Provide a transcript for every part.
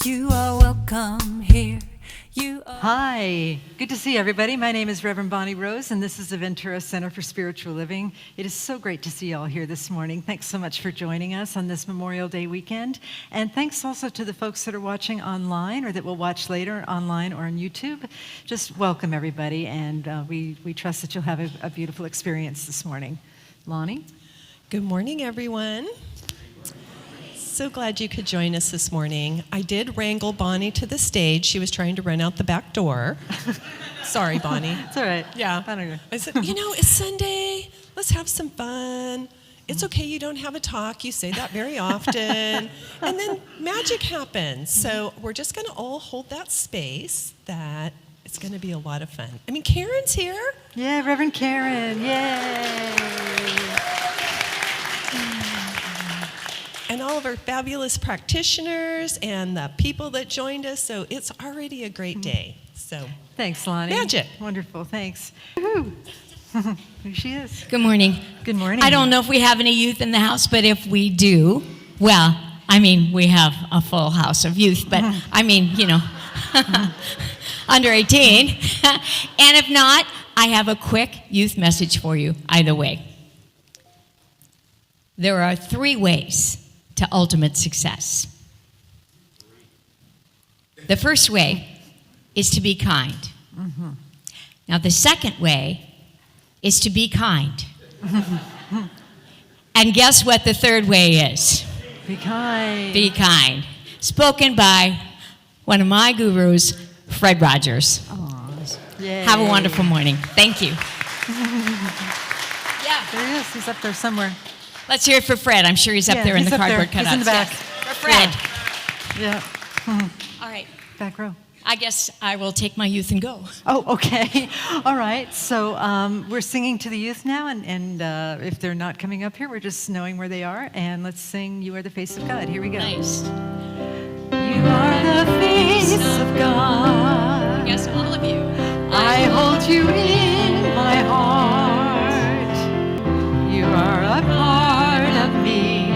You are welcome here. Hi, good to see everybody. My name is Reverend Bonnie Rose, and this is the Ventura Center for Spiritual Living. It is so great to see you all here this morning. Thanks so much for joining us on this Memorial Day weekend. And thanks also to the folks that are watching online or that will watch later online or on YouTube. Just welcome everybody, and we trust that you'll have a beautiful experience this morning. Lonnie? Good morning, everyone. So glad you could join us this morning. I did wrangle Bonnie to the stage. She was trying to run out the back door. Sorry, Bonnie. It's all right. Yeah. I don't know. I said, it's Sunday. Let's have some fun. It's okay you don't have a talk. You say that very often. And then magic happens. So we're just going to all hold that space that it's going to be a lot of fun. I mean, Karen's here. Yeah, Reverend Karen. Yay. And all of our fabulous practitioners and the people that joined us. So it's already a great day. So Thanks, Lonnie. Magic. Wonderful. Thanks. Woo-hoo. Here she is. Good morning. Good morning. I don't know if we have any youth in the house, but if we do, well, I mean, we have a full house of youth, but I mean, under 18. And if not, I have a quick youth message for you either way. There are 3 ways to ultimate success. The first way is to be kind. Mm-hmm. Now, the second way is to be kind. And guess what the third way is? Be kind. Be kind. Spoken by one of my gurus, Fred Rogers. Yay. Have a wonderful morning. Thank you. Yeah. There he is. He's up there somewhere. Let's hear it for Fred. I'm sure he's up there in he's the up there. cardboard cutouts. He's in the back. Yes. For Fred. Yeah. All right. Back row. I guess I will take my youth and go. Oh, okay. All right. So we're singing to the youth now, and if they're not coming up here, we're just knowing where they are. And let's sing "You Are the Face of God." Here we go. Nice. You are the face of God. Yes, all of you. I hold you in my heart. You are a part of me.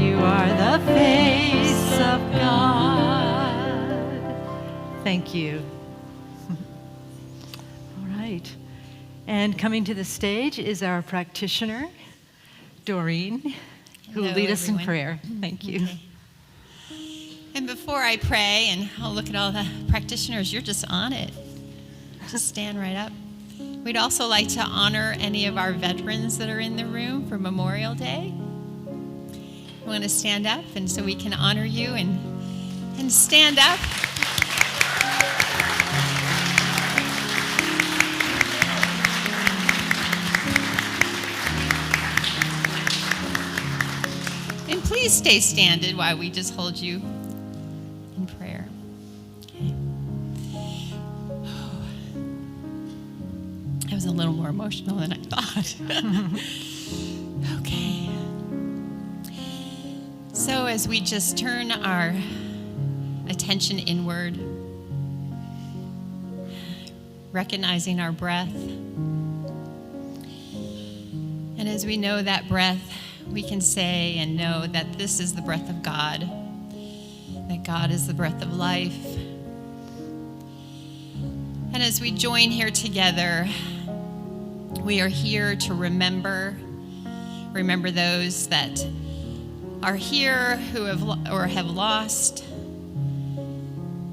You are the face of God. Thank you. All right. And coming to the stage is our practitioner, Doreen, who will Hello, lead us in everyone. prayer. Thank you. And before I pray, and I'll look at all the practitioners, you're just on it. Just stand right up. We'd also like to honor any of our veterans that are in the room for Memorial Day. We want to stand up, and so we can honor you and stand up. And please stay standing while we just hold you in prayer. Okay. That was a little more emotional than I thought. Okay. So as we just turn our attention inward, recognizing our breath, and as we know that breath, we can say and know that this is the breath of God, that God is the breath of life. And as we join here together, we are here to remember those that are here who have lost.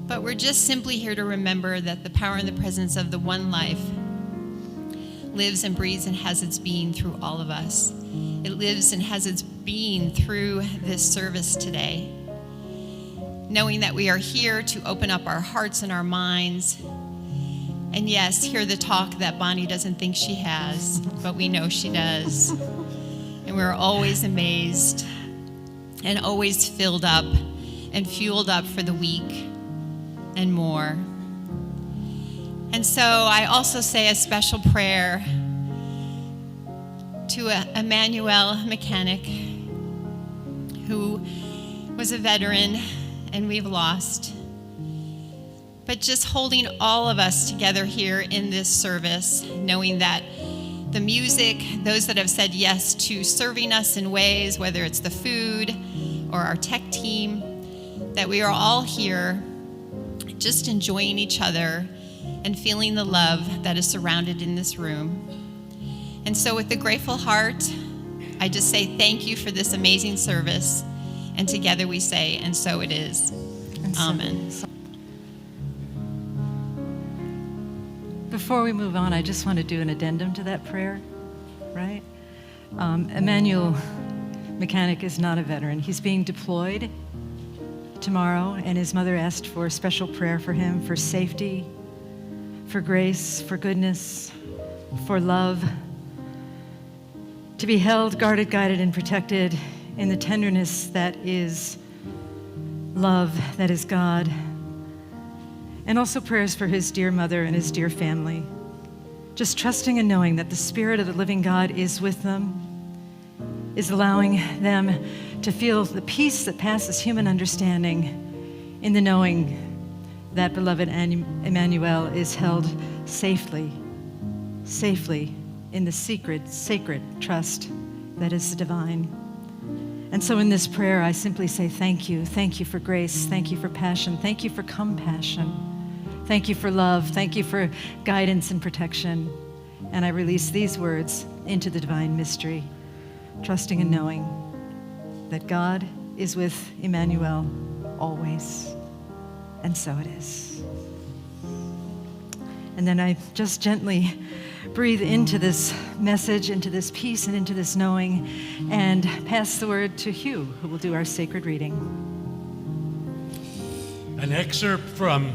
But we're just simply here to remember that the power and the presence of the one life lives and breathes and has its being through all of us. It lives and has its being through this service today. Knowing that we are here to open up our hearts and our minds. And yes, hear the talk that Bonnie doesn't think she has, but we know she does. And we're always amazed and always filled up and fueled up for the week and more. And so I also say a special prayer to Emmanuel mechanic who was a veteran and we've lost. But just holding all of us together here in this service, knowing that the music, those that have said yes to serving us in ways, whether it's the food or our tech team, that we are all here just enjoying each other and feeling the love that is surrounded in this room. And so with a grateful heart, I just say thank you for this amazing service. And together we say, and so it is. And so Amen. it is. Before we move on, I just want to do an addendum to that prayer, right? Emmanuel Mechanic is not a veteran. He's being deployed tomorrow, and his mother asked for a special prayer for him, for safety, for grace, for goodness, for love, to be held, guarded, guided, and protected in the tenderness that is love, that is God. And also prayers for his dear mother and his dear family. Just trusting and knowing that the Spirit of the living God is with them, is allowing them to feel the peace that passes human understanding in the knowing that beloved Emmanuel is held safely in the sacred trust that is divine. And so in this prayer, I simply say thank you. Thank you for grace. Thank you for passion. Thank you for compassion. Thank you for love. Thank you for guidance and protection. And I release these words into the divine mystery, trusting and knowing that God is with Emmanuel always. And so it is. And then I just gently breathe into this message, into this peace, and into this knowing, and pass the word to Hugh, who will do our sacred reading. An excerpt from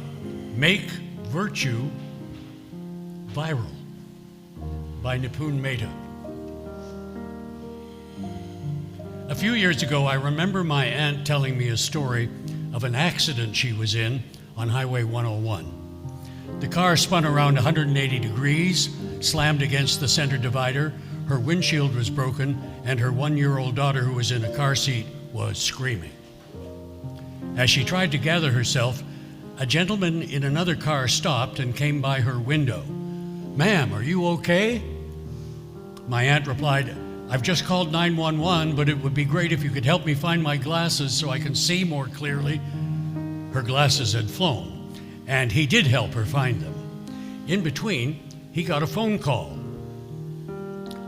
Make Virtue Viral by Nipun Mehta. A few years ago, I remember my aunt telling me a story of an accident she was in on Highway 101. The car spun around 180 degrees, slammed against the center divider, her windshield was broken, and her 1-year-old daughter, who was in a car seat, was screaming. As she tried to gather herself, a gentleman in another car stopped and came by her window. "Ma'am, are you okay?" My aunt replied, "I've just called 911, but it would be great if you could help me find my glasses so I can see more clearly." Her glasses had flown, and he did help her find them. In between, he got a phone call.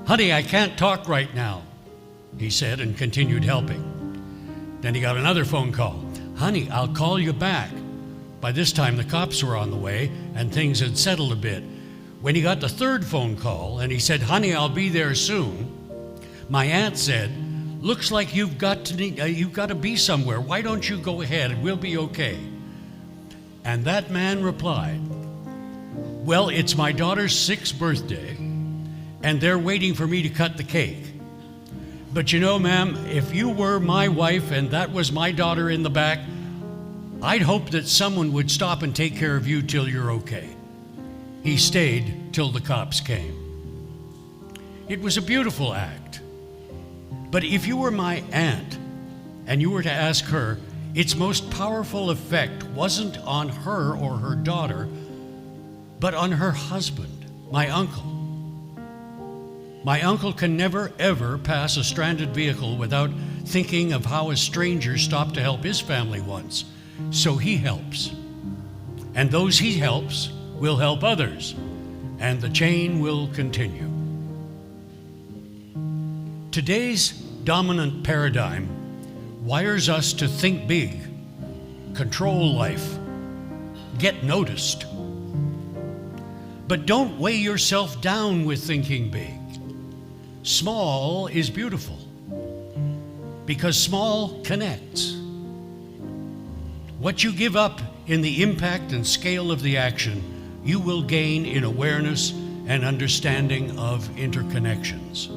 "Honey, I can't talk right now," he said, and continued helping. Then he got another phone call. "Honey, I'll call you back." By this time, the cops were on the way, and things had settled a bit. When he got the third phone call, and he said, "Honey, I'll be there soon," my aunt said, "Looks like you've got to be somewhere. Why don't you go ahead? We'll be okay." And that man replied, "Well, it's my daughter's 6th birthday, and they're waiting for me to cut the cake. But you know, ma'am, if you were my wife and that was my daughter in the back, I'd hope that someone would stop and take care of you till you're okay." He stayed till the cops came. It was a beautiful act. But if you were my aunt and you were to ask her, its most powerful effect wasn't on her or her daughter, but on her husband, my uncle. My uncle can never, ever pass a stranded vehicle without thinking of how a stranger stopped to help his family once. So he helps. And those he helps will help others, and the chain will continue. Today's dominant paradigm wires us to think big, control life, get noticed. But don't weigh yourself down with thinking big. Small is beautiful, because small connects. What you give up in the impact and scale of the action, you will gain in awareness and understanding of interconnections.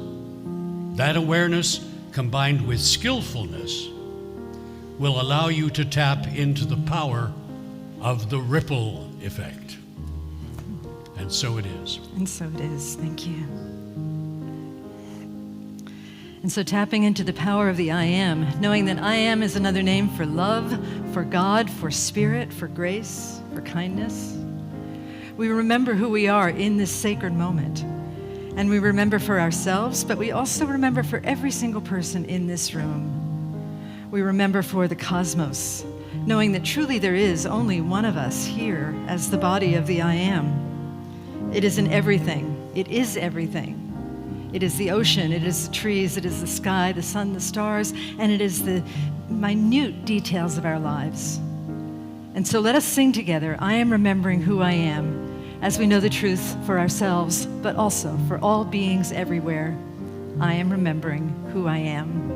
That awareness, combined with skillfulness, will allow you to tap into the power of the ripple effect. And so it is. And so it is. Thank you. And so tapping into the power of the I am, knowing that I am is another name for love, for God, for spirit, for grace, for kindness. We remember who we are in this sacred moment. And we remember for ourselves, but we also remember for every single person in this room. We remember for the cosmos, knowing that truly there is only one of us here as the body of the I Am. It is in everything. It is everything. It is the ocean, it is the trees, it is the sky, the sun, the stars, and it is the minute details of our lives. And so let us sing together, I am remembering who I am, as we know the truth for ourselves, but also for all beings everywhere. I am remembering who I am.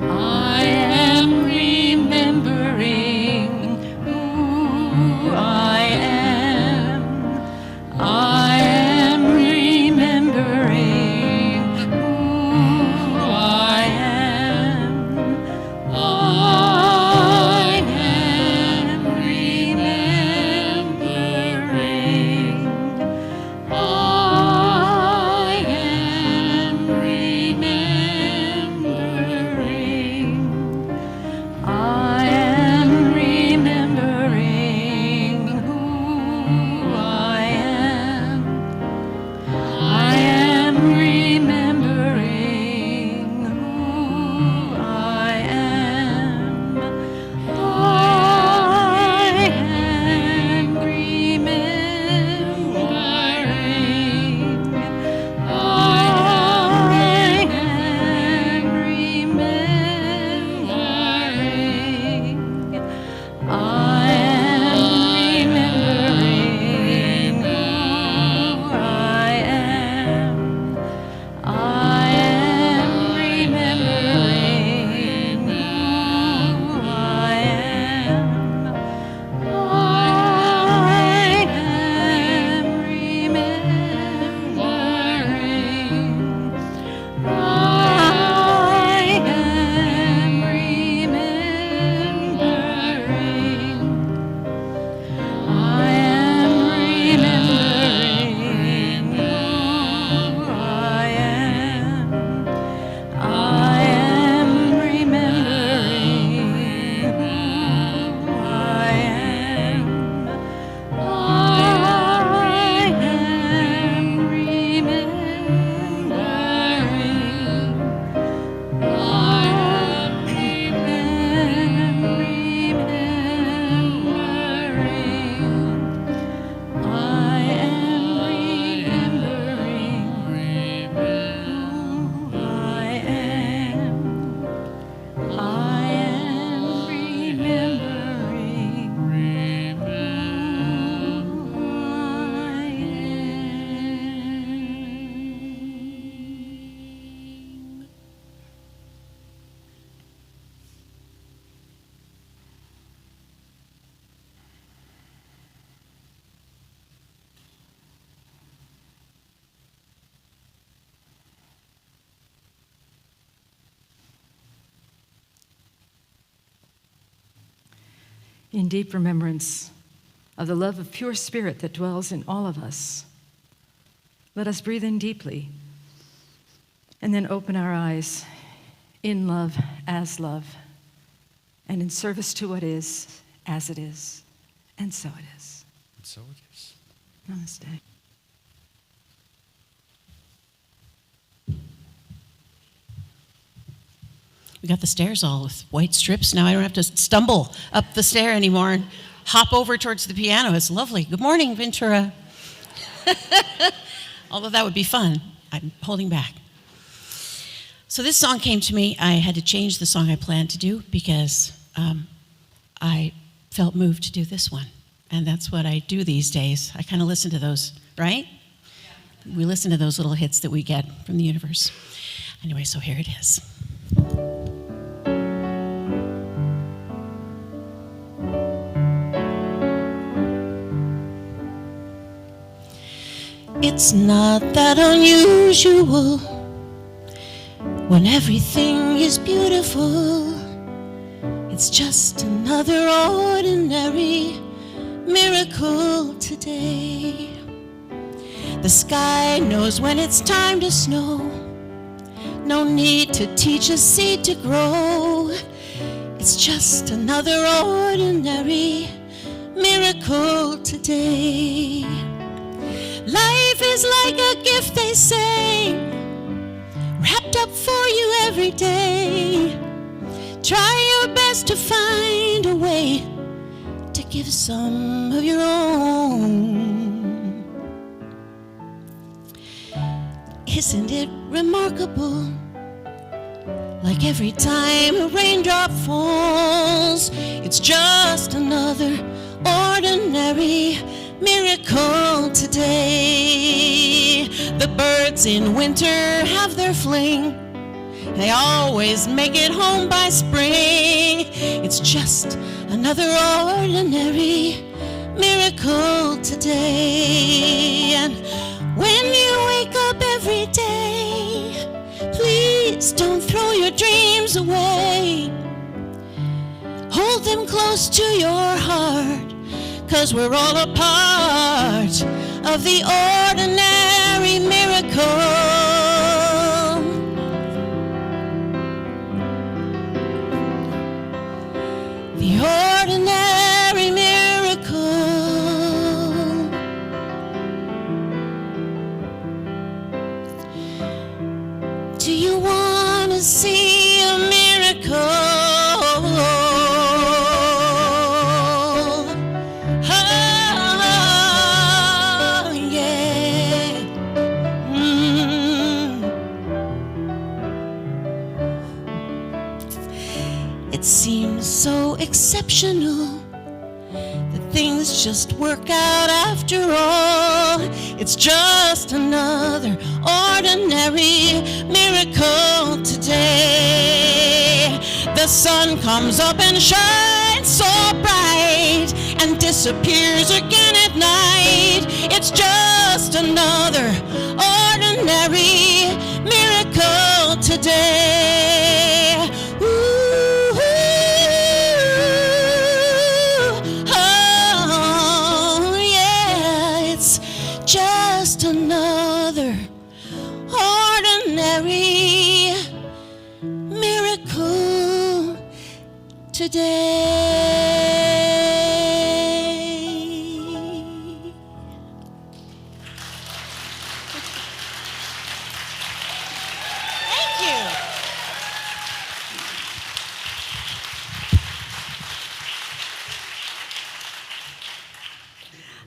I am remembering who I am. I am remembering who I am. I am remembering. I am remembering. I am remembering who I am. I am remembering who I am. I am remembering. I am remembering. I am remembering who I am. I am remembering who I am. I am remembering. I am remembering. I am remembering who I am. I am remembering who I am. I am remembering. In deep remembrance of the love of pure spirit that dwells in all of us, let us breathe in deeply and then open our eyes in love, as love, and in service to what is, as it is, and so it is. And so it is. Namaste. We got the stairs all with white strips. Now I don't have to stumble up the stair anymore and hop over towards the piano. It's lovely. Good morning, Ventura. Although that would be fun, I'm holding back. So this song came to me. I had to change the song I planned to do because I felt moved to do this one. And that's what I do these days. I kind of listen to those, right? We listen to those little hits that we get from the universe. Anyway, so here it is. It's not that unusual when everything is beautiful. It's just another ordinary miracle today. The sky knows when it's time to snow. No need to teach a seed to grow. It's just another ordinary miracle today. Life is like a gift, they say, wrapped up for you every day. try your best to find a way to give some of your own. Isn't it remarkable? Like every time a raindrop falls, it's just another ordinary miracle today. The birds in winter have their fling. They always make it home by spring. It's just another ordinary miracle today. And when you wake up every day, please don't throw your dreams away. Hold them close to your heart, 'cause we're all a part of the ordinary miracle. The ordinary miracle. Do you want to see a miracle? Oh, yeah. It seems so exceptional that things just work out after all. It's just another ordinary miracle today. The sun comes up and shines so bright and disappears again at night. It's just another ordinary miracle today. Ooh, oh, yeah, it's just another ordinary miracle today. Thank you.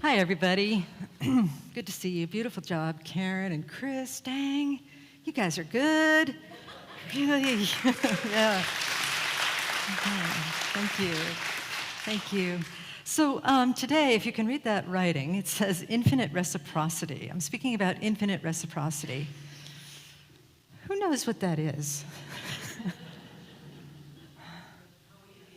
Hi, everybody. Good to see you. Beautiful job, Karen and Chris. Dang, you guys are good. Really? Yeah. Thank you. Thank you. So today, if you can read that writing, it says infinite reciprocity. I'm speaking about infinite reciprocity. Who knows what that is?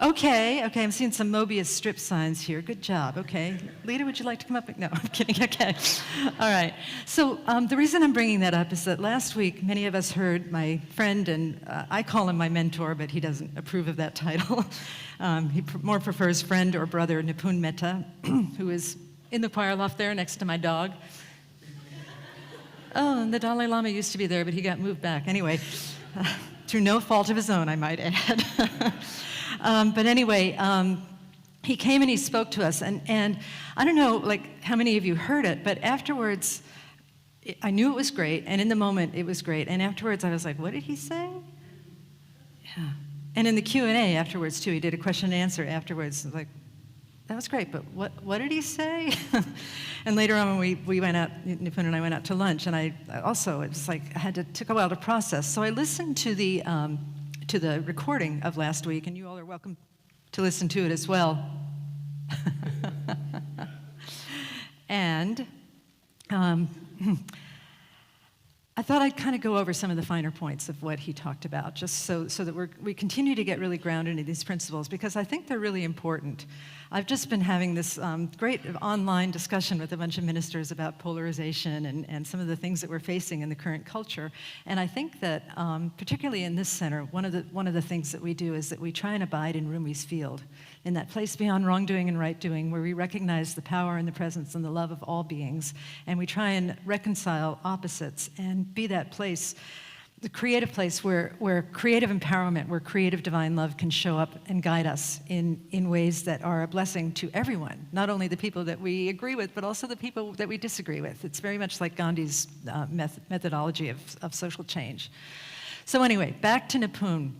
Okay, I'm seeing some Mobius strip signs here. Good job, okay. Lita, would you like to come up? No, I'm kidding, okay. All right. So the reason I'm bringing that up is that last week, many of us heard my friend, and I call him my mentor, but he doesn't approve of that title. He more prefers friend or brother, Nipun Mehta, who is in the choir loft there next to my dog. Oh, and the Dalai Lama used to be there, but he got moved back. Anyway, through no fault of his own, I might add. But anyway, he came and he spoke to us, and I don't know, like, how many of you heard it, but afterwards, I knew it was great, and in the moment, it was great, and afterwards, I was like, what did he say? Yeah. And in the Q&A afterwards, too, he did a question and answer afterwards, like, that was great, but what did he say? And later on, when we went out, Nipun and I went out to lunch, and I also, it was like, took a while to process, so I listened to the recording of last week, and you all are welcome to listen to it as well. And I thought I'd kind of go over some of the finer points of what he talked about, just so that we continue to get really grounded in these principles, because I think they're really important. I've just been having this great online discussion with a bunch of ministers about polarization and some of the things that we're facing in the current culture. And I think that, particularly in this center, one of the things that we do is that we try and abide in Rumi's field, in that place beyond wrongdoing and right doing, where we recognize the power and the presence and the love of all beings, and we try and reconcile opposites and be that place, the creative place where creative empowerment, where creative divine love can show up and guide us in ways that are a blessing to everyone, not only the people that we agree with, but also the people that we disagree with. It's very much like Gandhi's methodology of social change. So anyway, back to Nipun.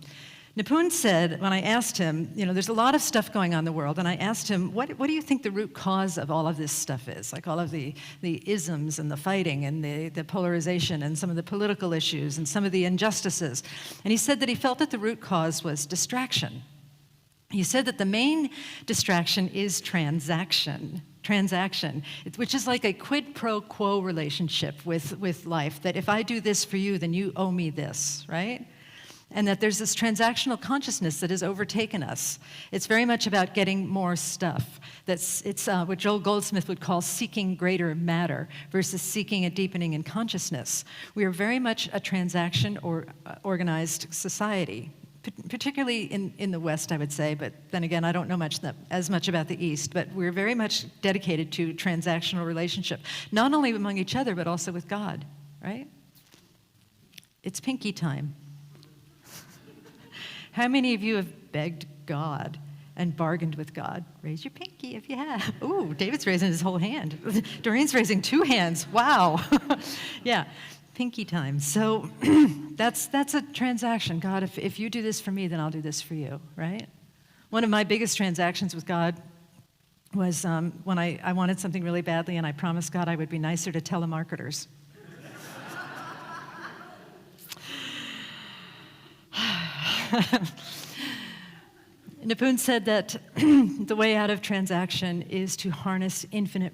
Nipun said, when I asked him, there's a lot of stuff going on in the world, and I asked him, what do you think the root cause of all of this stuff is? Like all of the isms and the fighting and the polarization and some of the political issues and some of the injustices. And he said that he felt that the root cause was distraction. He said that the main distraction is transaction, which is like a quid pro quo relationship with life, that if I do this for you, then you owe me this, right? And that there's this transactional consciousness that has overtaken us. It's very much about getting more stuff. It's what Joel Goldsmith would call seeking greater matter versus seeking a deepening in consciousness. We are very much a transaction or organized society, particularly in the West, I would say, but then again, I don't know as much about the East, but we're very much dedicated to transactional relationship, not only among each other, but also with God, right? It's pinky time. How many of you have begged God and bargained with God? Raise your pinky if you have. Ooh, David's raising his whole hand. Doreen's raising 2 hands. Wow. Yeah, pinky time. So that's a transaction. God, if you do this for me, then I'll do this for you, right? One of my biggest transactions with God was when I wanted something really badly, and I promised God I would be nicer to telemarketers. Nipun said that the way out of transaction is to harness infinite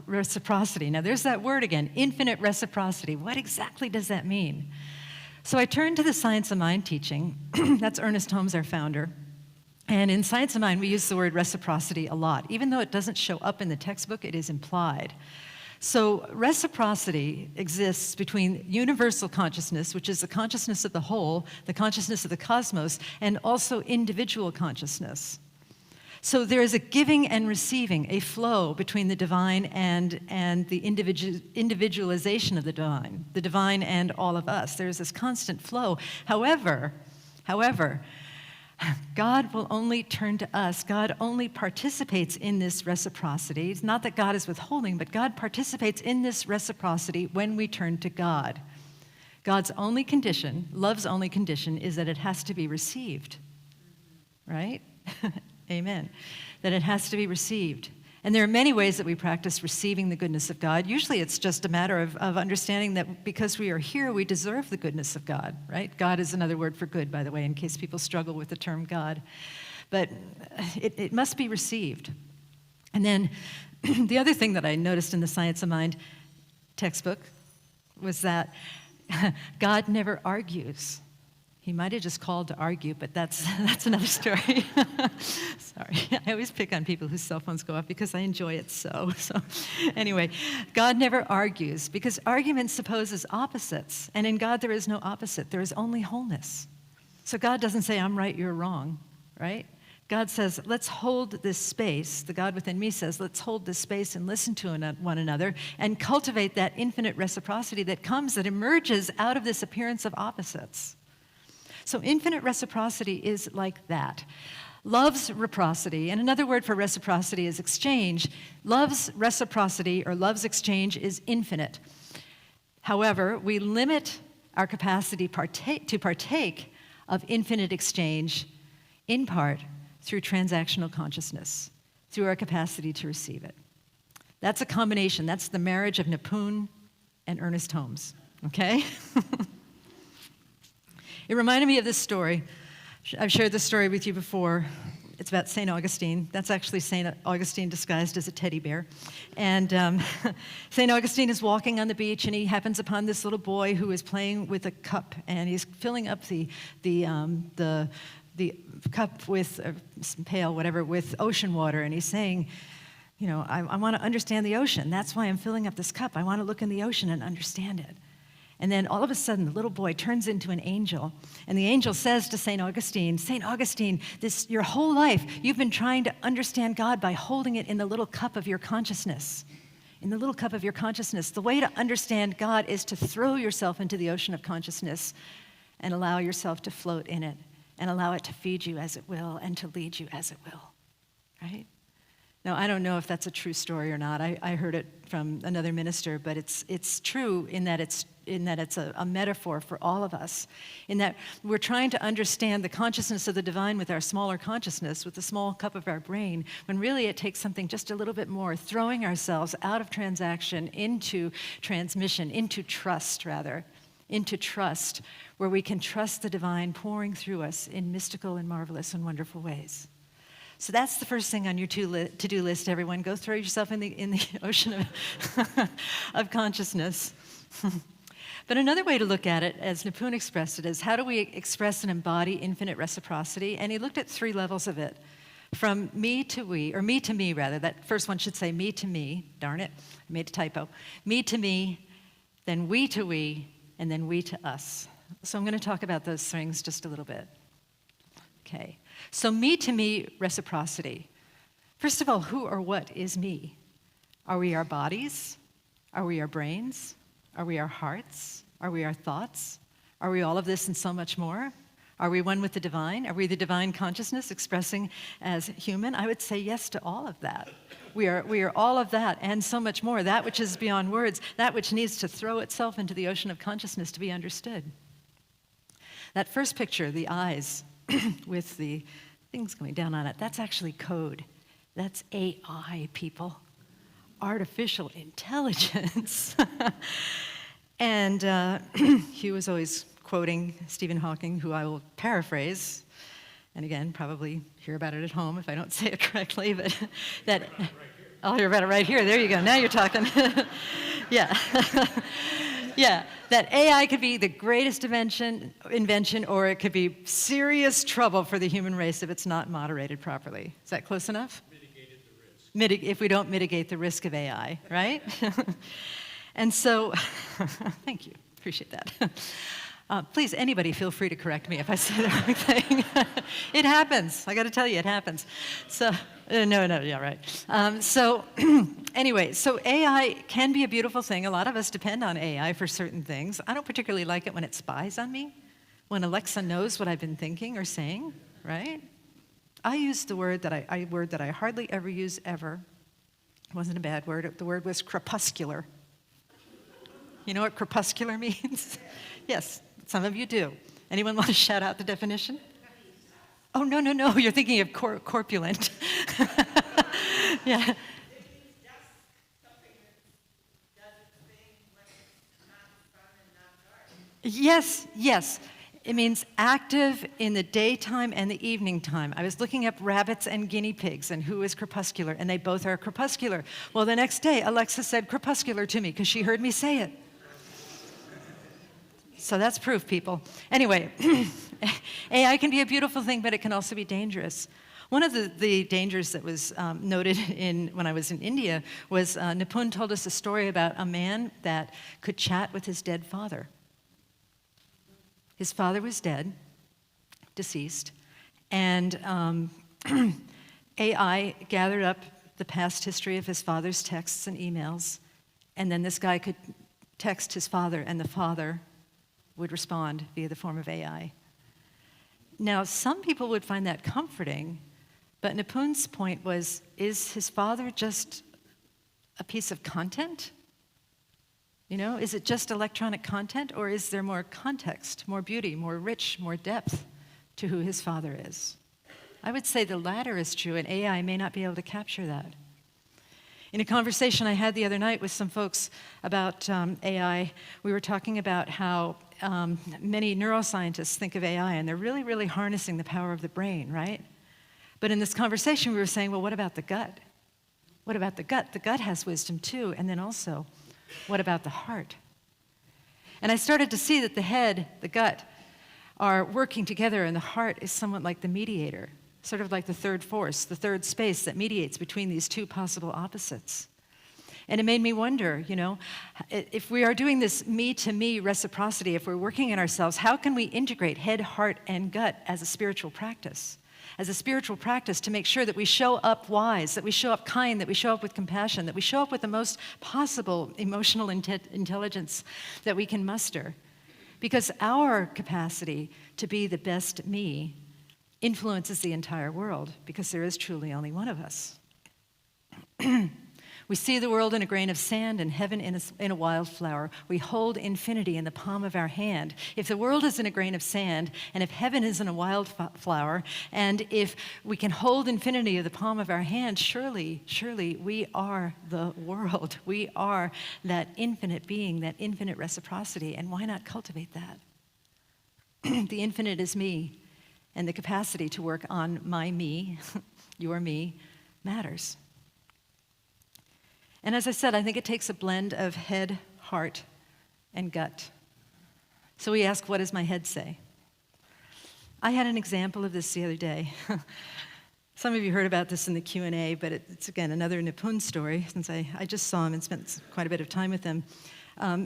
reciprocity. Now, there's that word again, infinite reciprocity. What exactly does that mean? So I turned to the Science of Mind teaching. That's Ernest Holmes, our founder. And in Science of Mind, we use the word reciprocity a lot. Even though it doesn't show up in the textbook, it is implied. So reciprocity exists between universal consciousness, which is the consciousness of the whole, the consciousness of the cosmos, and also individual consciousness. So there is a giving and receiving, a flow between the divine and the individualization of the divine and all of us. There's this constant flow. However, God will only turn to us. God only participates in this reciprocity. It's not that God is withholding, but God participates in this reciprocity when we turn to God. God's only condition, love's only condition, is that it has to be received. Right? Amen. That it has to be received. And there are many ways that we practice receiving the goodness of God. Usually it's just a matter of understanding that because we are here, we deserve the goodness of God, right? God is another word for good, by the way, in case people struggle with the term God. But it must be received. And then the other thing that I noticed in the Science of Mind textbook was that God never argues. He might have just called to argue, but that's another story. Sorry, I always pick on people whose cell phones go off because I enjoy it so. So anyway, God never argues because argument supposes opposites, and in God there is no opposite. There is only wholeness. So God doesn't say, I'm right, you're wrong, right? God says, let's hold this space. The God within me says, let's hold this space and listen to one another and cultivate that infinite reciprocity that emerges out of this appearance of opposites. So infinite reciprocity is like that. Love's reciprocity, and another word for reciprocity is exchange. Love's reciprocity or love's exchange is infinite. However, we limit our capacity to partake of infinite exchange in part through transactional consciousness, through our capacity to receive it. That's a combination. That's the marriage of Nipun and Ernest Holmes, okay? It reminded me of this story. I've shared this story with you before. It's about St. Augustine. That's actually St. Augustine disguised as a teddy bear. And St. Augustine is walking on the beach, and he happens upon this little boy who is playing with a cup, and he's filling up the cup with, some pail, whatever, with ocean water, and he's saying, I want to understand the ocean. That's why I'm filling up this cup. I want to look in the ocean and understand it. And then all of a sudden, the little boy turns into an angel. And the angel says to St. Augustine, your whole life, you've been trying to understand God by holding it in the little cup of your consciousness. In the little cup of your consciousness. The way to understand God is to throw yourself into the ocean of consciousness and allow yourself to float in it and allow it to feed you as it will and to lead you as it will. Right? Now, I don't know if that's a true story or not. I heard it from another minister, but it's true in that it's a metaphor for all of us, in that we're trying to understand the consciousness of the divine with our smaller consciousness, with the small cup of our brain, when really it takes something just a little bit more, throwing ourselves out of transaction into transmission, into trust, where we can trust the divine pouring through us in mystical and marvelous and wonderful ways. So that's the first thing on your to-do list, everyone. Go throw yourself in the ocean of consciousness. But another way to look at it, as Nipun expressed it, is how do we express and embody infinite reciprocity? And he looked at 3 levels of it. From me to we, or me to me rather. That first one should say me to me. Darn it, I made a typo. Me to me, then we to we, and then we to us. So I'm going to talk about those things just a little bit. Okay. So me to me reciprocity. First of all, who or what is me? Are we our bodies? Are we our brains? Are we our hearts? Are we our thoughts? Are we all of this and so much more? Are we one with the divine? Are we the divine consciousness expressing as human? I would say yes to all of that. We are all of that and so much more, that which is beyond words, that which needs to throw itself into the ocean of consciousness to be understood. That first picture, the eyes, with the things going down on it, that's actually code. That's AI, people. Artificial intelligence. And he was always quoting Stephen Hawking, who I will paraphrase, and again, probably hear about it at home if I don't say it correctly, but that I'll hear about it right here. There you go. Now you're talking. Yeah. Yeah, that AI could be the greatest invention, or it could be serious trouble for the human race if it's not moderated properly. Is that close enough? Mitigated the risk. If we don't mitigate the risk of AI, right? And so, thank you, appreciate that. Please, anybody feel free to correct me if I say the wrong thing. It happens, I gotta tell you, it happens. So, yeah, right. Anyway, so AI can be a beautiful thing. A lot of us depend on AI for certain things. I don't particularly like it when it spies on me, when Alexa knows what I've been thinking or saying, right? I use the word that I hardly ever use ever. It wasn't a bad word. The word was crepuscular. You know what crepuscular means? Yes, some of you do. Anyone want to shout out the definition? Oh, no, you're thinking of corpulent. Yeah. Yes. It means active in the daytime and the evening time. I was looking up rabbits and guinea pigs and who is crepuscular, and they both are crepuscular. Well, the next day, Alexa said crepuscular to me because she heard me say it. So that's proof, people. Anyway, AI can be a beautiful thing, but it can also be dangerous. One of the dangers that was noted when I was in India was Nipun told us a story about a man that could chat with his dead father. His father was dead, deceased, and AI gathered up the past history of his father's texts and emails, and then this guy could text his father, and the father would respond via the form of AI. Now, some people would find that comforting, but Nipun's point was, is his father just a piece of content? You know, is it just electronic content, or is there more context, more beauty, more rich, more depth to who his father is? I would say the latter is true, and AI may not be able to capture that. In a conversation I had the other night with some folks about AI, we were talking about how many neuroscientists think of AI, and they're really, really harnessing the power of the brain, right? But in this conversation, we were saying, well, what about the gut? What about the gut? The gut has wisdom too, and then also, what about the heart? And I started to see that the head, the gut, are working together, and the heart is somewhat like the mediator, sort of like the third force, the third space that mediates between these two possible opposites. And it made me wonder, you know, if we are doing this me-to-me reciprocity, if we're working in ourselves, how can we integrate head, heart, and gut as a spiritual practice? As a spiritual practice to make sure that we show up wise, that we show up kind, that we show up with compassion, that we show up with the most possible emotional intelligence that we can muster. Because our capacity to be the best me influences the entire world, because there is truly only one of us. We see the world in a grain of sand and heaven in a wildflower. We hold infinity in the palm of our hand. If the world is in a grain of sand, and if heaven is in a wildflower, and if we can hold infinity in the palm of our hand, surely we are the world. We are that infinite being, that infinite reciprocity, and why not cultivate that? The infinite is me, and the capacity to work on my me, your me, matters. And as I said, I think it takes a blend of head, heart, and gut. So we ask, what does my head say? I had an example of this the other day. Some of you heard about this in the Q&A, but it's again another Nipun story, since I just saw him and spent quite a bit of time with him.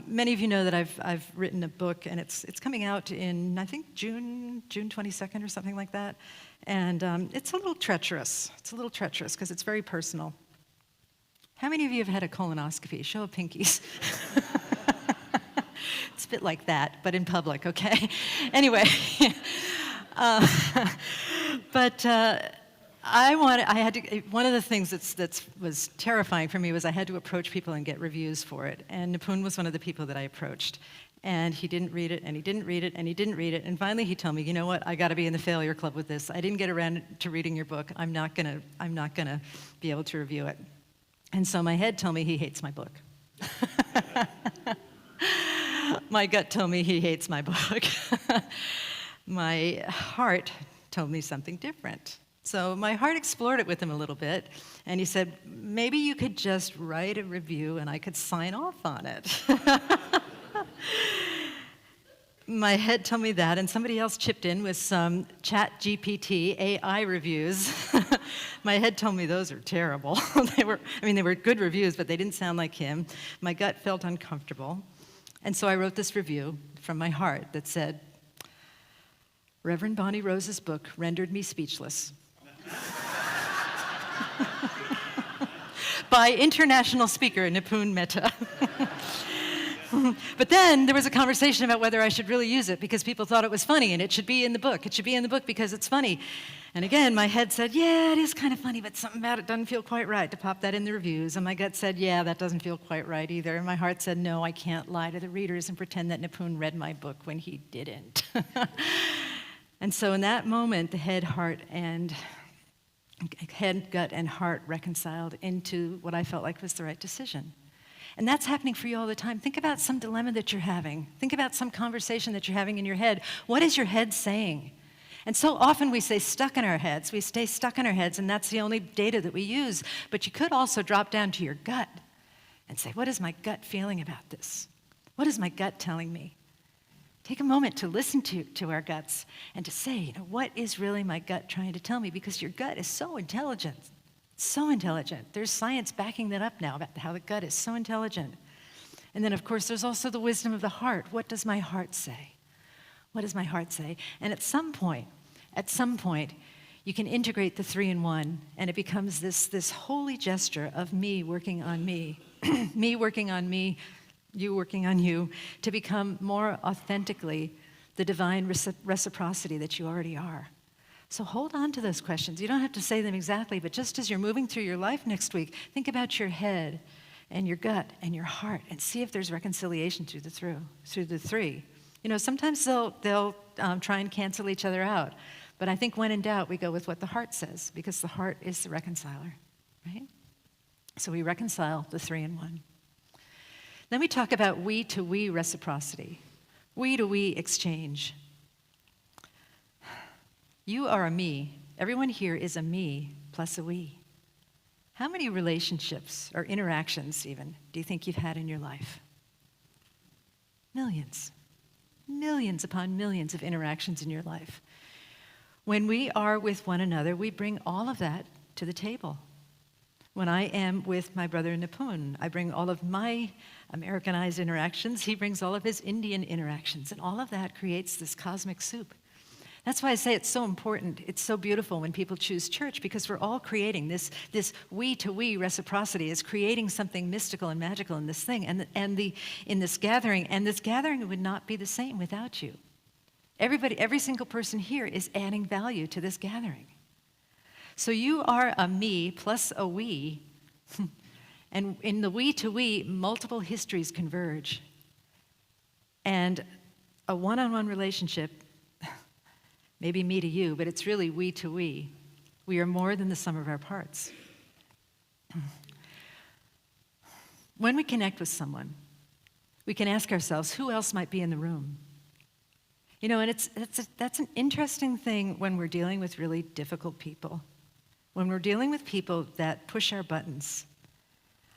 Many of you know that I've written a book, and it's coming out in, I think, June 22nd or something like that. And it's a little treacherous. It's a little treacherous because it's very personal. How many of you have had a colonoscopy? Show of pinkies. It's a bit like that, but in public, okay? Anyway, one of the things that was terrifying for me was I had to approach people and get reviews for it. And Nipun was one of the people that I approached. And he didn't read it, and he didn't read it, and he didn't read it. And finally he told me, you know what, I gotta be in the failure club with this. I didn't get around to reading your book. I'm not gonna be able to review it. And so my head told me he hates my book. My gut told me he hates my book. My heart told me something different. So my heart explored it with him a little bit, and he said, maybe you could just write a review and I could sign off on it. My head told me that, and somebody else chipped in with some ChatGPT AI reviews. My head told me those are terrible. They were good reviews, but they didn't sound like him. My gut felt uncomfortable. And so I wrote this review from my heart that said, Reverend Bonnie Rose's book rendered me speechless. By international speaker Nipun Mehta. But then there was a conversation about whether I should really use it because people thought it was funny and it should be in the book. It should be in the book because it's funny. And again, my head said, yeah, it is kind of funny, but something about it doesn't feel quite right to pop that in the reviews. And my gut said, yeah, that doesn't feel quite right either. And my heart said, no, I can't lie to the readers and pretend that Nipun read my book when he didn't. And so in that moment, the head, gut, and heart reconciled into what I felt like was the right decision. And that's happening for you all the time. Think about some dilemma that you're having. Think about some conversation that you're having in your head. What is your head saying? And so often we stay stuck in our heads. We stay stuck in our heads, and that's the only data that we use. But you could also drop down to your gut and say, what is my gut feeling about this? What is my gut telling me? Take a moment to listen to our guts and to say, what is really my gut trying to tell me? Because your gut is so intelligent. So intelligent. There's science backing that up now about how the gut is so intelligent. And then, of course, there's also the wisdom of the heart. What does my heart say? What does my heart say? And at some point, you can integrate the 3 in 1, and it becomes this holy gesture of me working on me, me working on me, you working on you, to become more authentically the divine reciprocity that you already are. So hold on to those questions. You don't have to say them exactly, but just as you're moving through your life next week, think about your head and your gut and your heart and see if there's reconciliation through the 3. Sometimes they'll try and cancel each other out. But I think when in doubt, we go with what the heart says, because the heart is the reconciler, right? So we reconcile the 3 in 1. Then we talk about we to we reciprocity, we to we exchange. You are a me. Everyone here is a me plus a we. How many relationships or interactions even do you think you've had in your life? Millions. Millions upon millions of interactions in your life. When we are with one another, we bring all of that to the table. When I am with my brother Nipun, I bring all of my Americanized interactions. He brings all of his Indian interactions. And all of that creates this cosmic soup. That's why I say it's so important. It's so beautiful when people choose church, because we're all creating this we-to-we reciprocity is creating something mystical and magical in this thing, in this gathering. And this gathering would not be the same without you. Every single person here is adding value to this gathering. So you are a me plus a we And in the we to we, multiple histories converge. And a one-on-one relationship, maybe me to you, but it's really we to we. We are more than the sum of our parts. When we connect with someone, we can ask ourselves, who else might be in the room? You know, and that's an interesting thing when we're dealing with really difficult people. When we're dealing with people that push our buttons.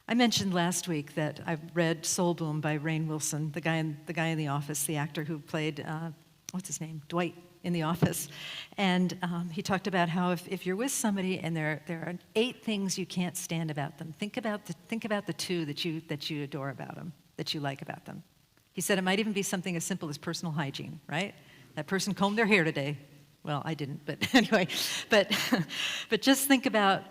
I mentioned last week that I've read Soul Boom by Rainn Wilson, the guy in The Office, the actor who played, what's his name? Dwight in The Office. And he talked about how if you're with somebody and there are 8 things you can't stand about them, think about the 2 that you adore about them, that you like about them. He said it might even be something as simple as personal hygiene, right? That person combed their hair today. Well, I didn't, but anyway. But just think about,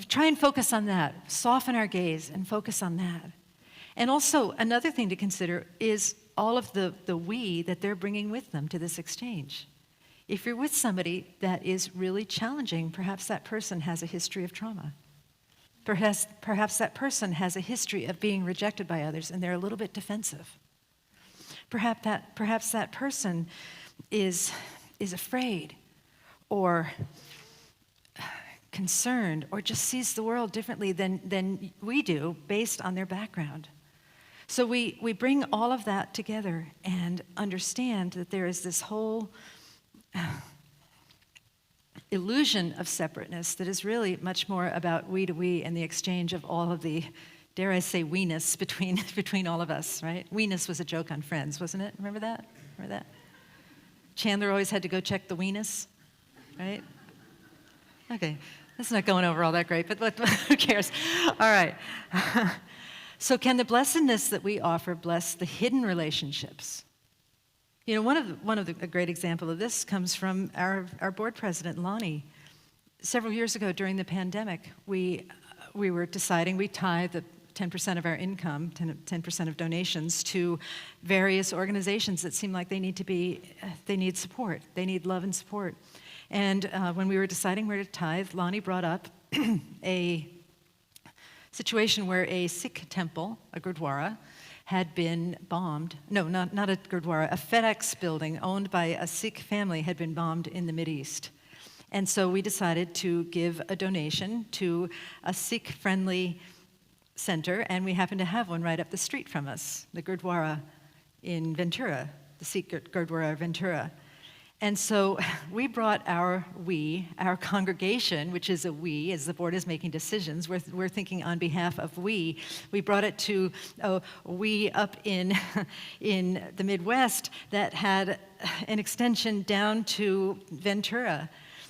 try and focus on that. Soften our gaze and focus on that. And also, another thing to consider is all of the we that they're bringing with them to this exchange. If you're with somebody that is really challenging, perhaps that person has a history of trauma. Perhaps that person has a history of being rejected by others and they're a little bit defensive. Perhaps that person is afraid or concerned or just sees the world differently than we do based on their background. So we bring all of that together and understand that there is this whole illusion of separateness that is really much more about we to we and the exchange of all of the, dare I say, we-ness between all of us, right? We-ness was a joke on Friends, wasn't it? Remember that? Chandler always had to go check the we-ness, right? Okay, this is not going over all that great, but who cares? All right. So can the blessedness that we offer bless the hidden relationships? You know, a great example of this comes from our board president, Lonnie. Several years ago during the pandemic, we were deciding, we tithe 10% of our income, 10% of donations to various organizations that seem like they need support, they need love and support. And when we were deciding where to tithe, Lonnie brought up a situation where a Sikh temple, a Gurdwara, had been bombed. No, not a Gurdwara, a FedEx building owned by a Sikh family had been bombed in the Mideast. And so we decided to give a donation to a Sikh-friendly center, and we happen to have one right up the street from us, the Gurdwara in Ventura, the Sikh Gurdwara Ventura. And so we brought our congregation, which is a we, as the board is making decisions, we're thinking on behalf of we brought it to a we up in the Midwest that had an extension down to Ventura.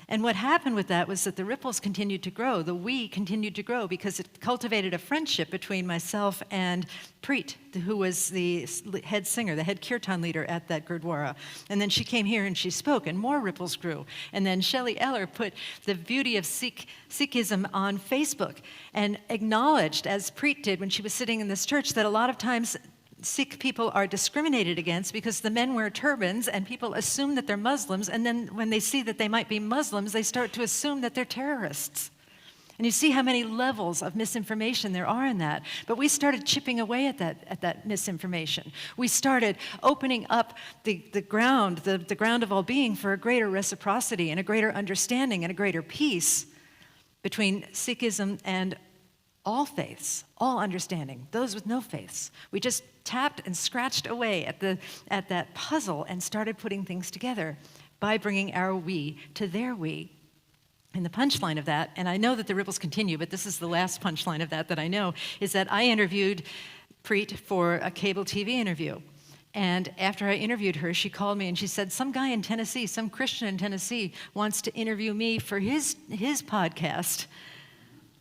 And what happened with that was that the ripples continued to grow. The we continued to grow because it cultivated a friendship between myself and Preet, who was the head singer, the head kirtan leader at that Gurdwara. And then she came here and she spoke, and more ripples grew. And then Shelley Eller put the beauty of Sikhism on Facebook and acknowledged, as Preet did when she was sitting in this church, that a lot of times Sikh people are discriminated against because the men wear turbans and people assume that they're Muslims, and then when they see that they might be Muslims, they start to assume that they're terrorists. And you see how many levels of misinformation there are in that. But we started chipping away at that misinformation. We started opening up the ground of all being for a greater reciprocity and a greater understanding and a greater peace between Sikhism and all faiths, all understanding, those with no faiths. We just tapped and scratched away at that puzzle and started putting things together by bringing our we to their we. And the punchline of that, and I know that the ripples continue, but this is the last punchline of that I know, is that I interviewed Preet for a cable TV interview. And after I interviewed her, she called me and she said, some guy in Tennessee, some Christian in Tennessee wants to interview me for his podcast.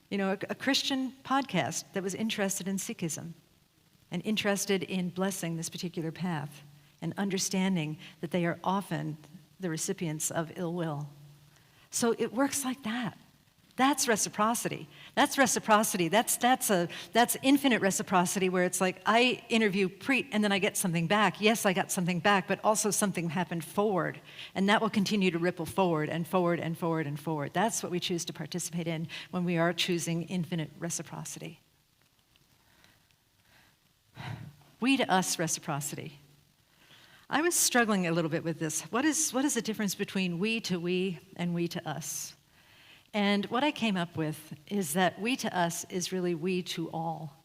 You know, a Christian podcast that was interested in Sikhism and interested in blessing this particular path and understanding that they are often the recipients of ill will. So it works like that. That's reciprocity. That's reciprocity. That's infinite reciprocity, where it's like I interview Preet and then I get something back. Yes, I got something back, but also something happened forward, and that will continue to ripple forward and forward and forward and forward. That's what we choose to participate in when we are choosing infinite reciprocity. We to us reciprocity. I was struggling a little bit with this. What is the difference between we and we to us? And what I came up with is that we to us is really we to all.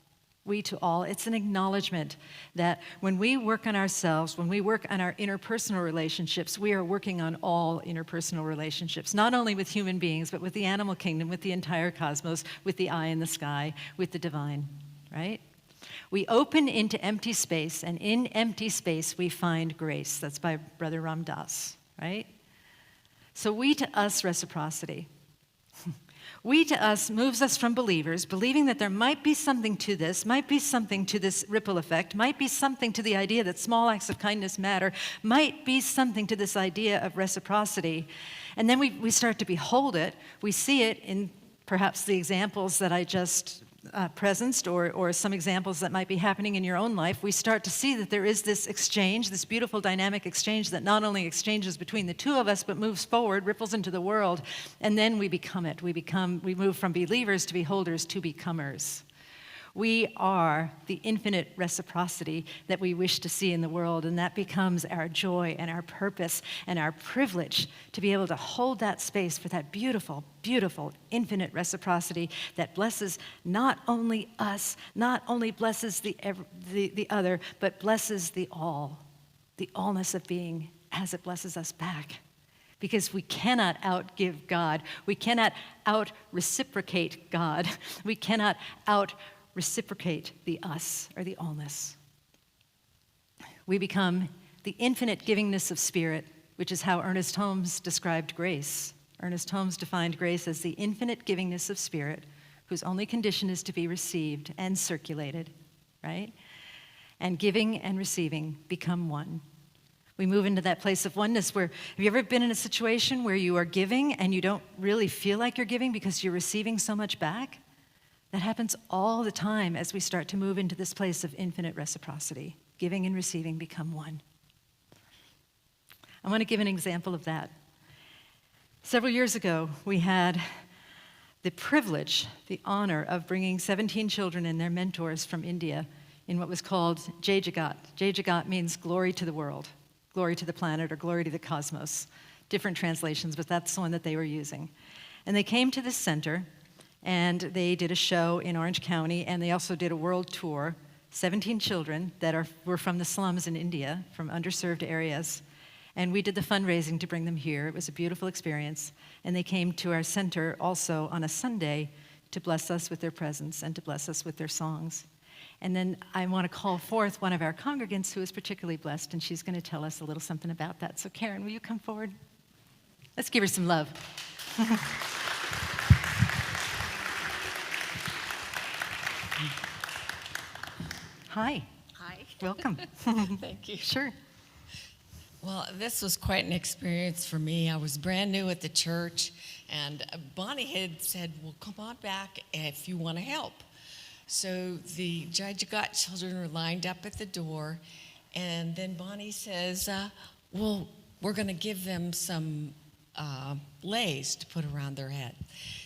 We to all. It's an acknowledgement that when we work on ourselves, when we work on our interpersonal relationships, we are working on all interpersonal relationships, not only with human beings, but with the animal kingdom, with the entire cosmos, with the eye in the sky, with the divine, right? We open into empty space, and in empty space we find grace. That's by Brother Ram Dass, right? So we to us reciprocity. We to us moves us from believers, believing that there might be something to this, might be something to this ripple effect, might be something to the idea that small acts of kindness matter, might be something to this idea of reciprocity. And then we start to behold it. We see it in perhaps the examples that I just presenced, or some examples that might be happening in your own life. We start to see that there is this exchange, this beautiful dynamic exchange that not only exchanges between the two of us, but moves forward, ripples into the world, and then we become it. We move from believers to beholders to becomers. We are the infinite reciprocity that we wish to see in the world, and that becomes our joy and our purpose and our privilege to be able to hold that space for that beautiful, beautiful, infinite reciprocity that blesses not only us, not only blesses the other, but blesses the allness of being as it blesses us back. Because we cannot outgive God. We cannot out-reciprocate God. We cannot out-reciprocate the us or the allness. We become the infinite givingness of spirit, which is how Ernest Holmes described grace. Ernest Holmes defined grace as the infinite givingness of spirit, whose only condition is to be received and circulated, right? And giving and receiving become one. We move into that place of oneness where, have you ever been in a situation where you are giving and you don't really feel like you're giving because you're receiving so much back? That happens all the time as we start to move into this place of infinite reciprocity. Giving and receiving become one. I want to give an example of that. Several years ago, we had the privilege, the honor of bringing 17 children and their mentors from India in what was called Jai Jagat. Jai Jagat means glory to the world, glory to the planet, or glory to the cosmos. Different translations, but that's the one that they were using. And they came to this center, and they did a show in Orange County, and they also did a world tour. 17 children that were from the slums in India, from underserved areas. And we did the fundraising to bring them here. It was a beautiful experience. And they came to our center also on a Sunday to bless us with their presence and to bless us with their songs. And then I want to call forth one of our congregants who is particularly blessed, and she's going to tell us a little something about that. So Karen, will you come forward? Let's give her some love. Hi. Hi. Welcome. Thank you. Sure. Well, this was quite an experience for me. I was brand new at the church, and Bonnie had said, well, come on back if you want to help. So the Jai Jagat children were lined up at the door, and then Bonnie says, well, we're going to give them some leis to put around their head.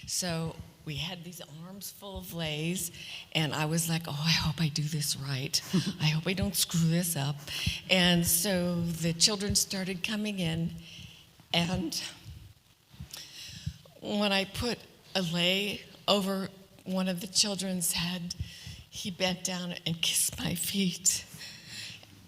So we had these arms full of leis, and I was like, oh, I hope I do this right. I hope I don't screw this up. And so the children started coming in, and when I put a lei over one of the children's head, he bent down and kissed my feet.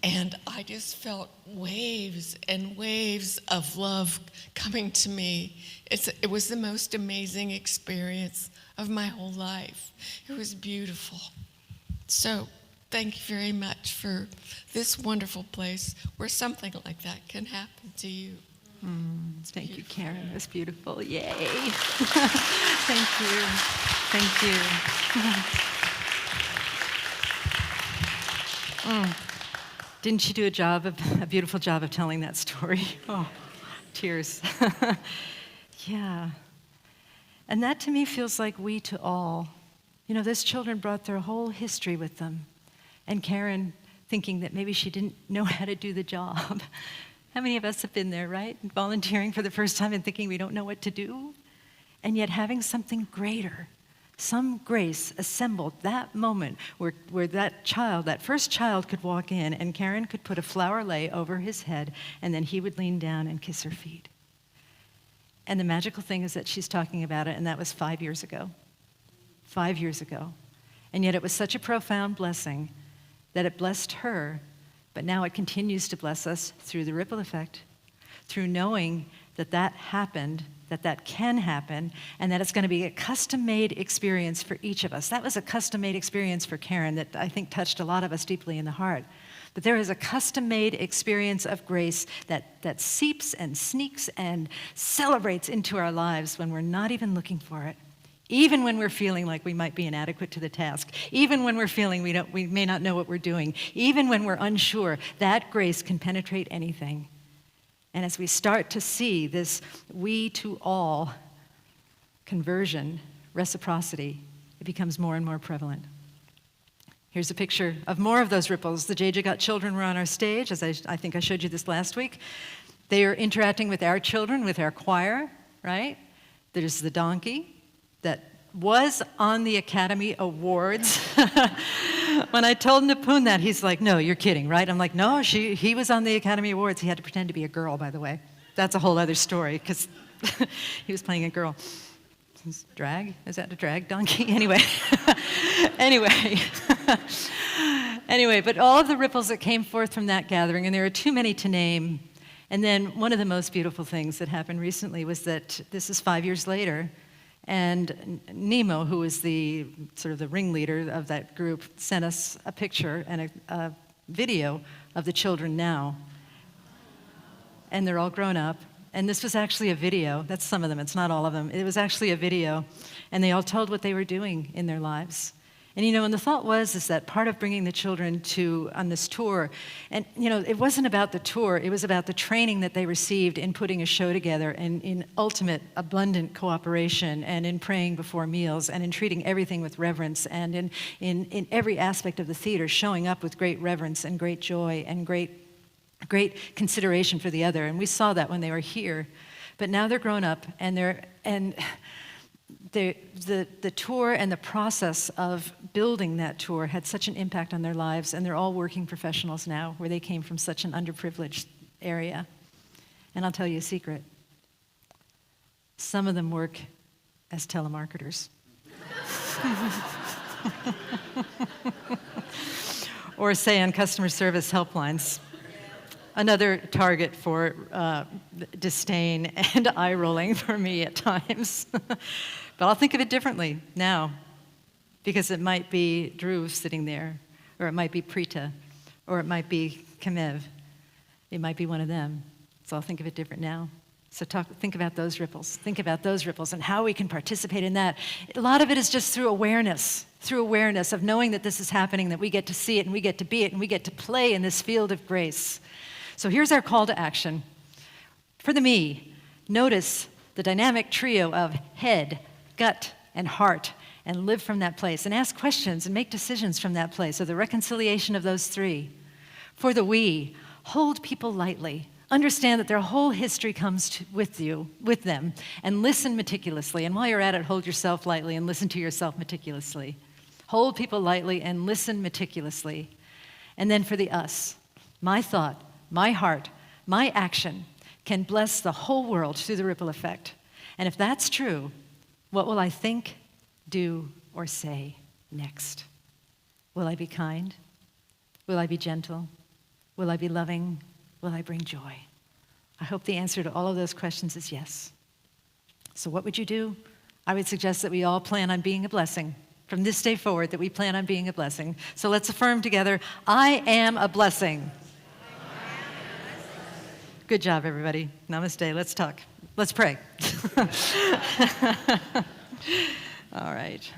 And I just felt waves and waves of love coming to me. It was the most amazing experience of my whole life. It was beautiful. So thank you very much for this wonderful place where something like that can happen to you. Thank you, Karen. It was beautiful. Yay. Thank you. Thank you. Didn't you do a beautiful job of telling that story? Oh, tears. Yeah. And that to me feels like we to all. You know, those children brought their whole history with them. And Karen thinking that maybe she didn't know how to do the job. How many of us have been there, right? Volunteering for the first time and thinking we don't know what to do? And yet having something greater, some grace assembled that moment where that child, that first child could walk in and Karen could put a flower lei over his head and then he would lean down and kiss her feet. And the magical thing is that she's talking about it, and that was 5 years ago. 5 years ago. And yet it was such a profound blessing that it blessed her, but now it continues to bless us through the ripple effect, through knowing that that happened, that that can happen, and that it's going to be a custom-made experience for each of us. That was a custom-made experience for Karen that I think touched a lot of us deeply in the heart. But there is a custom-made experience of grace that seeps and sneaks and celebrates into our lives when we're not even looking for it. Even when we're feeling like we might be inadequate to the task, even when we're feeling we may not know what we're doing, even when we're unsure, that grace can penetrate anything. And as we start to see this we to all conversion, reciprocity, it becomes more and more prevalent. Here's a picture of more of those ripples. The JJ Got children were on our stage, as I think I showed you this last week. They are interacting with our children, with our choir, right? There's the donkey that was on the Academy Awards. When I told Nipun that, he's like, no, you're kidding, right? I'm like, no, he was on the Academy Awards. He had to pretend to be a girl, by the way. That's a whole other story, because he was playing a girl. Drag? Is that a drag donkey? Anyway. Anyway, but all of the ripples that came forth from that gathering, and there are too many to name. And then one of the most beautiful things that happened recently was that this is 5 years later, and Nemo, who was the sort of the ringleader of that group, sent us a picture and a video of the children now. And they're all grown up. And this was actually a video. That's some of them. It's not all of them. It was actually a video. And they all told what they were doing in their lives. And, you know, and the thought is that part of bringing the children on this tour, and, you know, it wasn't about the tour. It was about the training that they received in putting a show together and in ultimate, abundant cooperation and in praying before meals and in treating everything with reverence and in every aspect of the theater, showing up with great reverence and great joy and great consideration for the other. And we saw that when they were here. But now they're grown up, and the tour and the process of building that tour had such an impact on their lives, and they're all working professionals now, where they came from such an underprivileged area. And I'll tell you a secret. Some of them work as telemarketers. Or say on customer service helplines. Another target for disdain and eye rolling for me at times. But I'll think of it differently now, because it might be Dhruv sitting there, or it might be Preeta, or it might be Kamev. It might be one of them. So I'll think of it different now. So think about those ripples. Think about those ripples and how we can participate in that. A lot of it is just through awareness of knowing that this is happening, that we get to see it and we get to be it and we get to play in this field of grace. So here's our call to action. For the me, notice the dynamic trio of head, gut, and heart, and live from that place, and ask questions and make decisions from that place, or the reconciliation of those three. For the we, hold people lightly. Understand that their whole history comes with them, and listen meticulously. And while you're at it, hold yourself lightly and listen to yourself meticulously. Hold people lightly and listen meticulously. And then for the us, my thought, my heart, my action can bless the whole world through the ripple effect. And if that's true, what will I think, do, or say next? Will I be kind? Will I be gentle? Will I be loving? Will I bring joy? I hope the answer to all of those questions is yes. So what would you do? I would suggest that we all plan on being a blessing. From this day forward, that we plan on being a blessing. So let's affirm together, I am a blessing. Good job, everybody. Namaste. Let's talk. Let's pray. All right.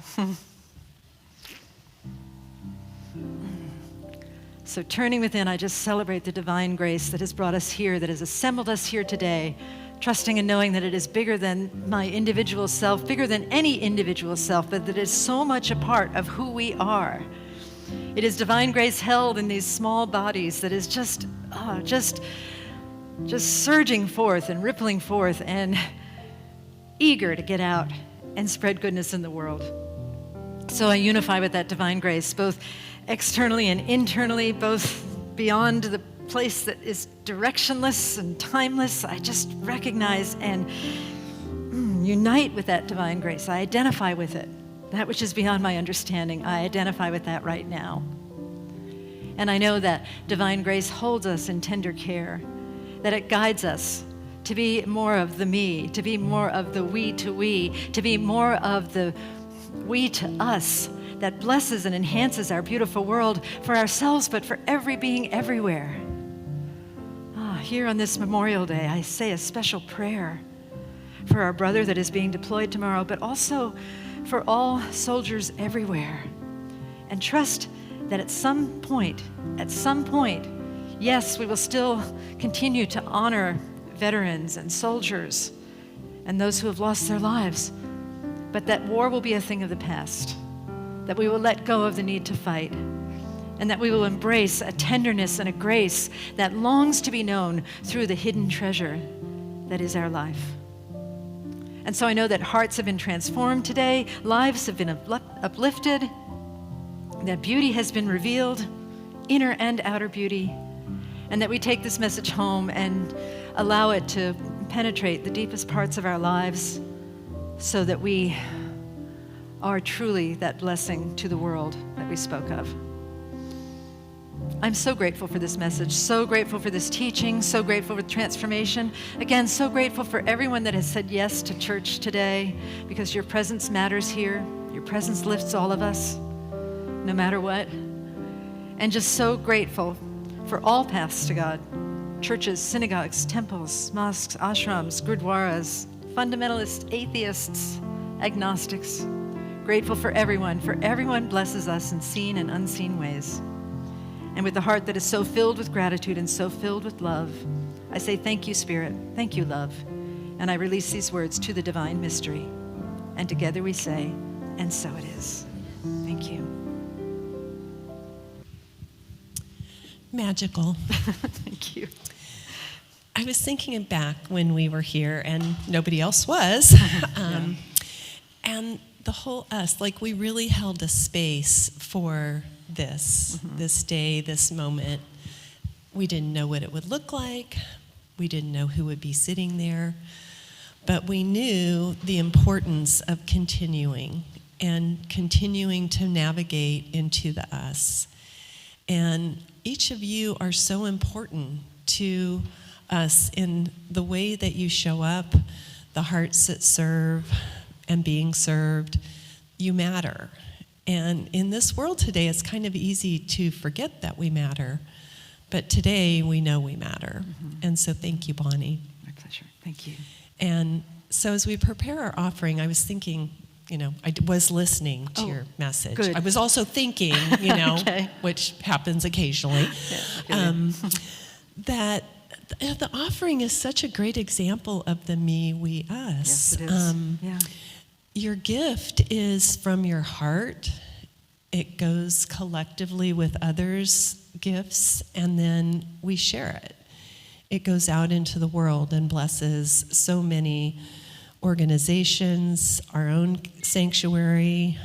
So turning within, I just celebrate the divine grace that has brought us here, that has assembled us here today, trusting and knowing that it is bigger than my individual self, bigger than any individual self, but that it is so much a part of who we are. It is divine grace held in these small bodies that is just surging forth and rippling forth and eager to get out and spread goodness in the world. So I unify with that divine grace, both externally and internally, both beyond the place that is directionless and timeless. I just recognize and unite with that divine grace. I identify with it. That which is beyond my understanding, I identify with that right now. And I know that divine grace holds us in tender care, that it guides us to be more of the me, to be more of the we to we, to be more of the we to us, that blesses and enhances our beautiful world for ourselves, but for every being everywhere. Here on this Memorial Day, I say a special prayer for our brother that is being deployed tomorrow, but also for all soldiers everywhere. And trust that at some point, yes, we will still continue to honor veterans and soldiers and those who have lost their lives, but that war will be a thing of the past, that we will let go of the need to fight, and that we will embrace a tenderness and a grace that longs to be known through the hidden treasure that is our life. And so I know that hearts have been transformed today, lives have been uplifted, that beauty has been revealed, inner and outer beauty, and that we take this message home and allow it to penetrate the deepest parts of our lives so that we are truly that blessing to the world that we spoke of. I'm so grateful for this message, so grateful for this teaching, so grateful for transformation. Again, so grateful for everyone that has said yes to church today, because your presence matters here. Your presence lifts all of us, no matter what. And just so grateful for all paths to God, churches, synagogues, temples, mosques, ashrams, gurdwaras, fundamentalists, atheists, agnostics. Grateful for everyone blesses us in seen and unseen ways. And with a heart that is so filled with gratitude and so filled with love, I say thank you, Spirit, thank you, love. And I release these words to the divine mystery. And together we say, and so it is. Thank you. Magical. Thank you. I was thinking back when we were here and nobody else was. And the whole us, like we really held a space for this day, this moment. We didn't know what it would look like. We didn't know who would be sitting there. But we knew the importance of continuing to navigate into the us. And each of you are so important to us in the way that you show up, the hearts that serve and being served. You matter. And in this world today, it's kind of easy to forget that we matter. But today, we know we matter. And so thank you, Bonnie. My pleasure. Thank you. And so as we prepare our offering, I was thinking, I was listening to your message. Good. I was also thinking, Okay. which happens occasionally, that the offering is such a great example of the me, we, us. Yes, it is. Your gift is from your heart. It goes collectively with others' gifts, and then we share it. It goes out into the world and blesses so many organizations, our own sanctuary.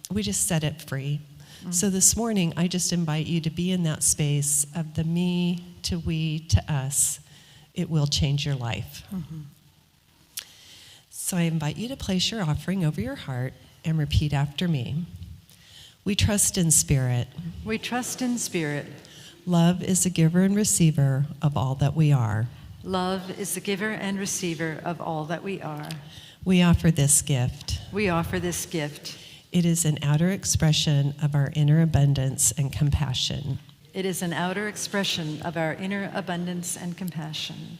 We just set it free. So this morning, I just invite you to be in that space of the me to we to us. It will change your life. So I invite you to place your offering over your heart and repeat after me. We trust in spirit. We trust in spirit. Love is the giver and receiver of all that we are. Love is the giver and receiver of all that we are. We offer this gift. We offer this gift. It is an outer expression of our inner abundance and compassion. It is an outer expression of our inner abundance and compassion.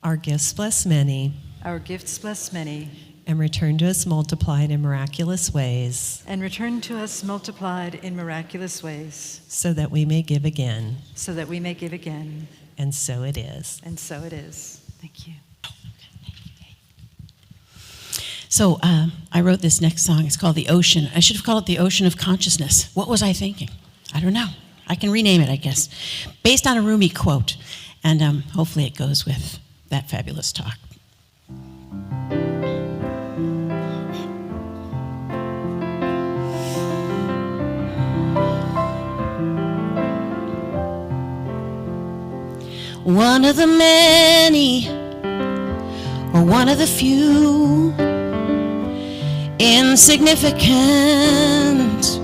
Our gifts bless many. Our gifts bless many. And return to us multiplied in miraculous ways. And return to us multiplied in miraculous ways. So that we may give again. So that we may give again. And so it is. And so it is. Thank you. So I wrote this next song. It's called The Ocean. I should have called it The Ocean of Consciousness. What was I thinking? I don't know. I can rename it, I guess. Based on a Rumi quote. And hopefully it goes with that fabulous talk. One of the many, or one of the few, insignificant,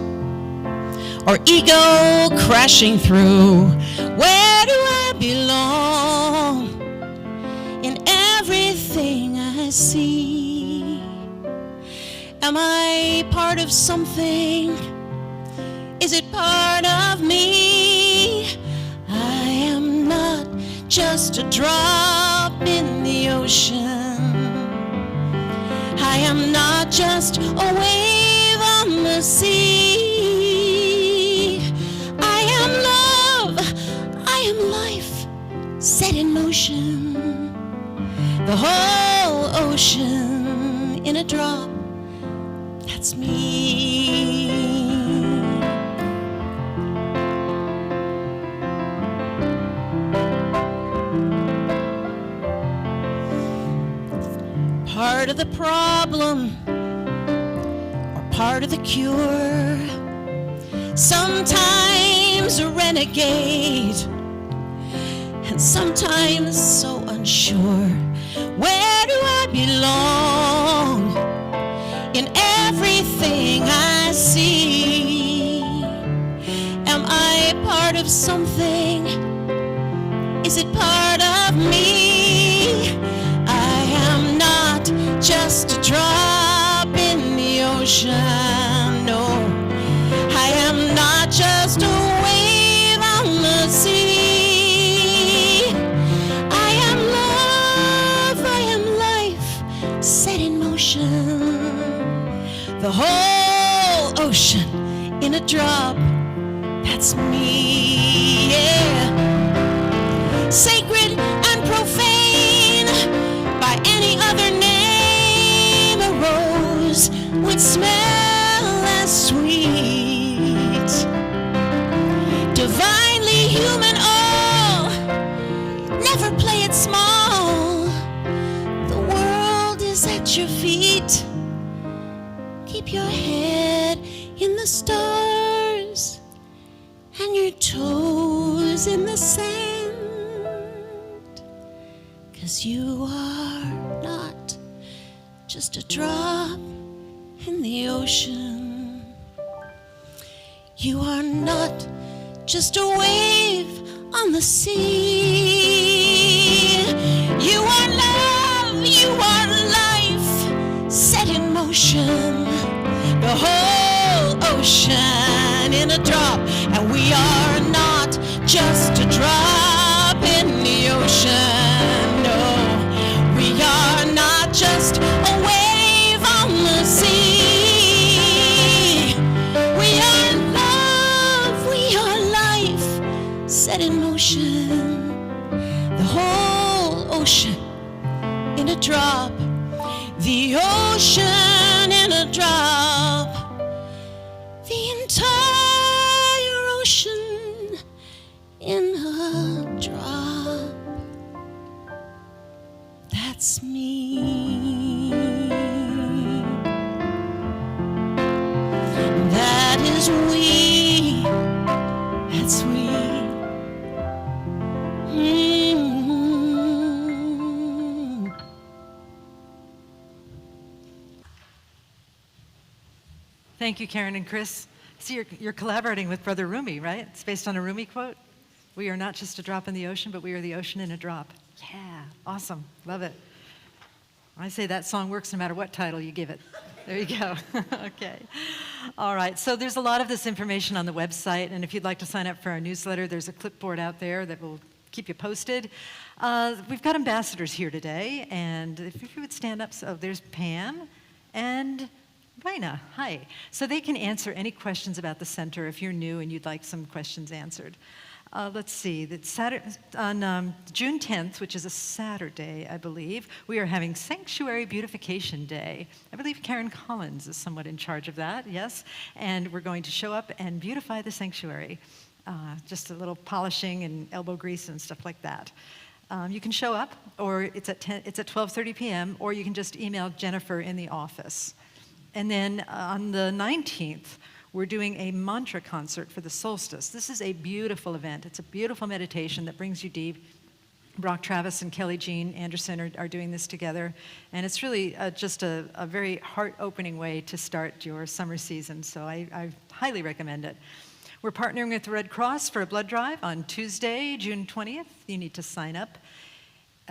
or ego crashing through. Where do I belong in everything I see? Am I part of something? Is it part of me? I am not just a drop in the ocean. I am not just a wave on the sea. I am love, I am life set in motion. The whole ocean in a drop, that's me. Part of the problem, or part of the cure. Sometimes a renegade, and sometimes so unsure. Where do I belong in everything I see? Am I part of something? Is it part of me? Just a drop in the ocean, no. I am not just a wave on the sea. I am love, I am life set in motion. The whole ocean in a drop, that's me, yeah. Sacred and profane, by any other name would smell as sweet. Divinely human, oh, never play it small. The world is at your feet. Keep your head in the stars and your toes in the sand, 'cause you are not just a drop in the ocean. You are not just a wave on the sea. You are love, you are life set in motion. The whole ocean in a drop, and we are not just a drop in the ocean. No, we are not just a wave on the sea. Set in motion, the whole ocean in a drop, the ocean in a drop, the entire ocean in a drop. That's me. That is we. That's we. Thank you, Karen and Chris. See, you're collaborating with Brother Rumi, right? It's based on a Rumi quote. We are not just a drop in the ocean, but we are the ocean in a drop. Yeah, awesome. Love it. I say that song works no matter what title you give it. There you go. Okay. All right. So there's a lot of this information on the website, and if you'd like to sign up for our newsletter, there's a clipboard out there that will keep you posted. We've got ambassadors here today, and if you would stand up. So there's Pam and Raina. Hi. So they can answer any questions about the center if you're new and you'd like some questions answered. Let's see, on June 10th, which is a Saturday, I believe, we are having Sanctuary Beautification Day. I believe Karen Collins is somewhat in charge of that, yes? And we're going to show up and beautify the sanctuary. Just a little polishing and elbow grease and stuff like that. You can show up, or it's at 12:30 p.m., or you can just email Jennifer in the office. And then on the 19th, we're doing a mantra concert for the solstice. This is a beautiful event. It's a beautiful meditation that brings you deep. Brock Travis and Kelly Jean Anderson are doing this together. And it's really just a very heart-opening way to start your summer season. So I highly recommend it. We're partnering with the Red Cross for a blood drive on Tuesday, June 20th. You need to sign up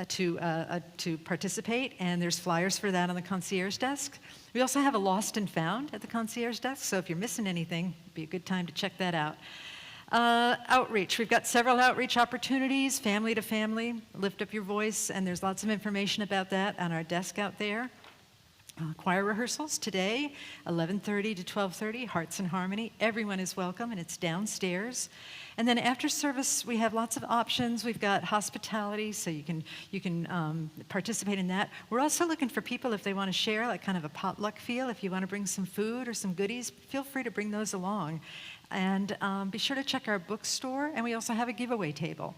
to participate, and there's flyers for that on the concierge desk. We also have a lost and found at the concierge desk, so if you're missing anything, it'd be a good time to check that out. Outreach. We've got several outreach opportunities, family to family, lift up your voice, and there's lots of information about that on our desk out there. Choir rehearsals today, 11:30 to 12:30, Hearts in Harmony. Everyone is welcome, and it's downstairs. And then after service, we have lots of options. We've got hospitality, so you can participate in that. We're also looking for people if they want to share, like kind of a potluck feel. If you want to bring some food or some goodies, feel free to bring those along. And be sure to check our bookstore, and we also have a giveaway table.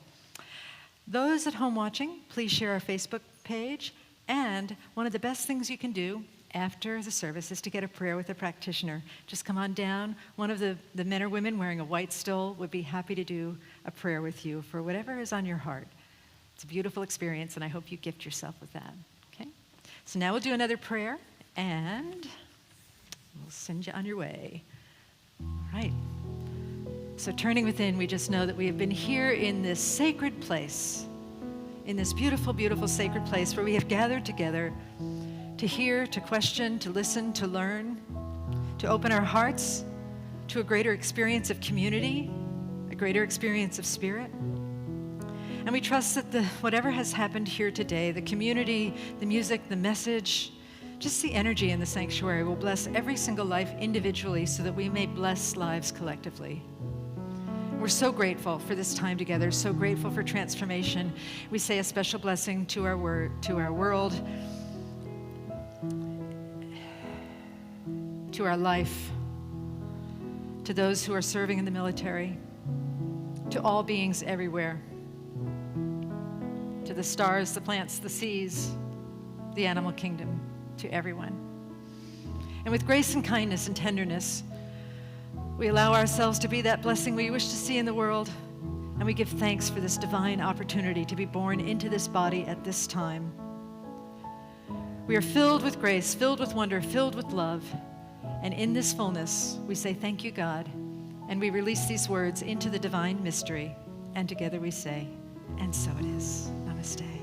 Those at home watching, please share our Facebook page. And one of the best things you can do after the service is to get a prayer with a practitioner. Just come on down. One of the men or women wearing a white stole would be happy to do a prayer with you for whatever is on your heart. It's a beautiful experience, and I hope you gift yourself with that. Okay? So now we'll do another prayer, and we'll send you on your way. All right. So turning within, we just know that we have been here in this sacred place, in this beautiful, beautiful sacred place where we have gathered together to hear, to question, to listen, to learn, to open our hearts to a greater experience of community, a greater experience of spirit. And we trust that whatever has happened here today, the community, the music, the message, just the energy in the sanctuary will bless every single life individually so that we may bless lives collectively. We're so grateful for this time together, so grateful for transformation. We say a special blessing to our world, to our life, to those who are serving in the military, to all beings everywhere, to the stars, the plants, the seas, the animal kingdom, to everyone. And with grace and kindness and tenderness, we allow ourselves to be that blessing we wish to see in the world, and we give thanks for this divine opportunity to be born into this body at this time. We are filled with grace, filled with wonder, filled with love, and in this fullness, we say, thank you, God, and we release these words into the divine mystery, and together we say, and so it is. Namaste.